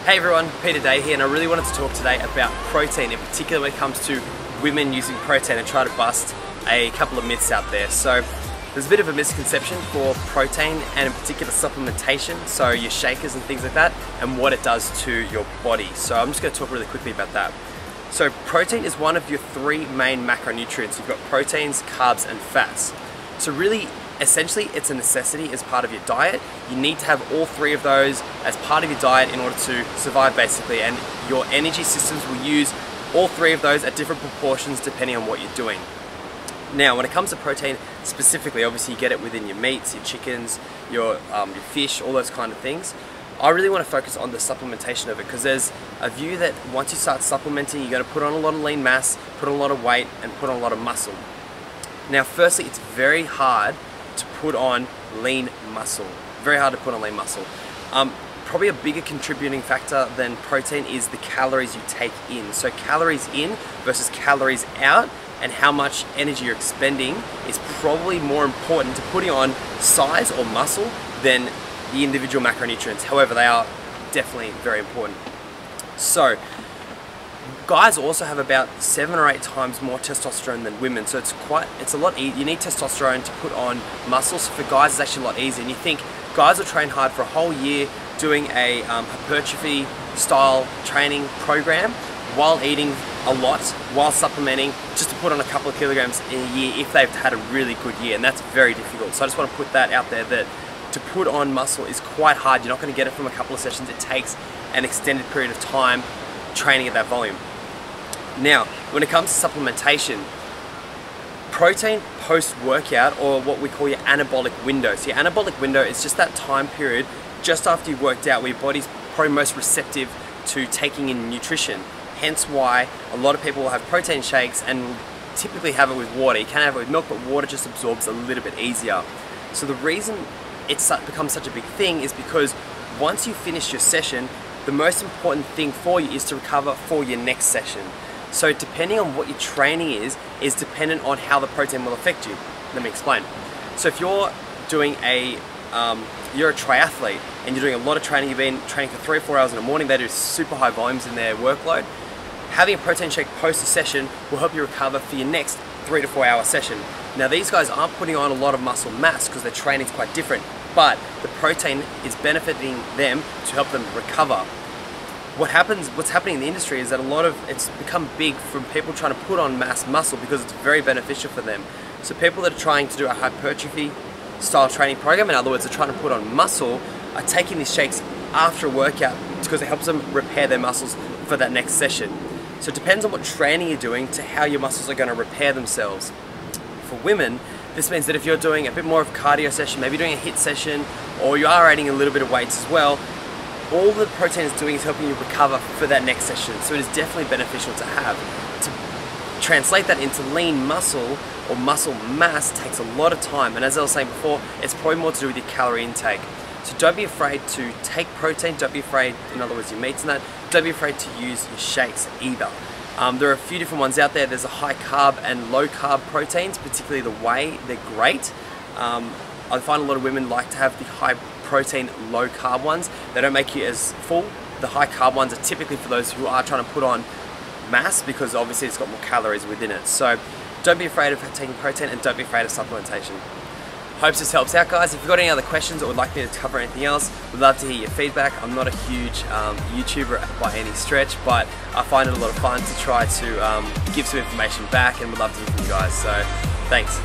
Hey everyone, PETEDAY here, and I really wanted to talk today about protein, in particular when it comes to women using protein, and try to bust a couple of myths out there. So there's a bit of a misconception for protein and in particular supplementation, so your shakers and things like that, and what it does to your body. So I'm just going to talk really quickly about that. So protein is one of your three main macronutrients. You've got proteins, carbs and fats. So really, essentially, it's a necessity as part of your diet. You need to have all three of those as part of your diet in order to survive basically, and your energy systems will use all three of those at different proportions depending on what you're doing. Now, when it comes to protein specifically, obviously you get it within your meats, your chickens, your fish, all those kind of things. I really want to focus on the supplementation of it, because there's a view that once you start supplementing, you're going to put on a lot of lean mass, put on a lot of weight, and put on a lot of muscle. Now, firstly, it's very hard to put on lean muscle. Very hard to put on lean muscle. Probably a bigger contributing factor than protein is the calories you take in. So calories in versus calories out, and how much energy you're expending is probably more important to putting on size or muscle than the individual macronutrients. However, they are definitely very important. So guys also have about 7 or 8 times more testosterone than women, so it's a lot easier. You need testosterone to put on muscles. For guys, it's actually a lot easier. And you think guys will train hard for a whole year doing a hypertrophy style training program while eating a lot, while supplementing, just to put on a couple of kilograms in a year if they've had a really good year, and that's very difficult. So I just want to put that out there, that to put on muscle is quite hard. You're not going to get it from a couple of sessions. It takes an extended period of time training at that volume. Now, when it comes to supplementation, protein post-workout, or what we call your anabolic window. So your anabolic window is just that time period just after you've worked out where your body's probably most receptive to taking in nutrition. Hence why a lot of people will have protein shakes and typically have it with water. You can have it with milk, but water just absorbs a little bit easier. So the reason it's becomes such a big thing is because once you finish your session, the most important thing for you is to recover for your next session. So depending on what your training is dependent on how the protein will affect you. Let me explain. So if you're doing you're a triathlete and you're doing a lot of training, you've been training for 3 or 4 hours in the morning, they do super high volumes in their workload, having a protein shake post a session will help you recover for your next 3 to 4 hour session. Now these guys aren't putting on a lot of muscle mass because their training is quite different, but the protein is benefiting them to help them recover. What's happening in the industry is that it's become big from people trying to put on mass muscle because it's very beneficial for them. So people that are trying to do a hypertrophy style training program, in other words, are trying to put on muscle, are taking these shakes after a workout because it helps them repair their muscles for that next session. So it depends on what training you're doing to how your muscles are going to repair themselves. For women, this means that if you're doing a bit more of a cardio session, maybe doing a HIIT session, or you are adding a little bit of weights as well, all the protein is doing is helping you recover for that next session. So it is definitely beneficial to have. To translate that into lean muscle or muscle mass takes a lot of time, and as I was saying before, it's probably more to do with your calorie intake. So don't be afraid to take protein, don't be afraid, in other words, your meats and that, don't be afraid to use your shakes either. There are a few different ones out there. There's a high carb and low carb proteins, particularly the whey, they're great. I find a lot of women like to have the high protein, low carb ones. They don't make you as full. The high carb ones are typically for those who are trying to put on mass, because obviously it's got more calories within it. So don't be afraid of taking protein, and don't be afraid of supplementation. Hope this helps out, guys. If you've got any other questions or would like me to cover anything else, we'd love to hear your feedback. I'm not a huge YouTuber by any stretch, but I find it a lot of fun to try to give some information back, and would love to hear from you guys. So thanks.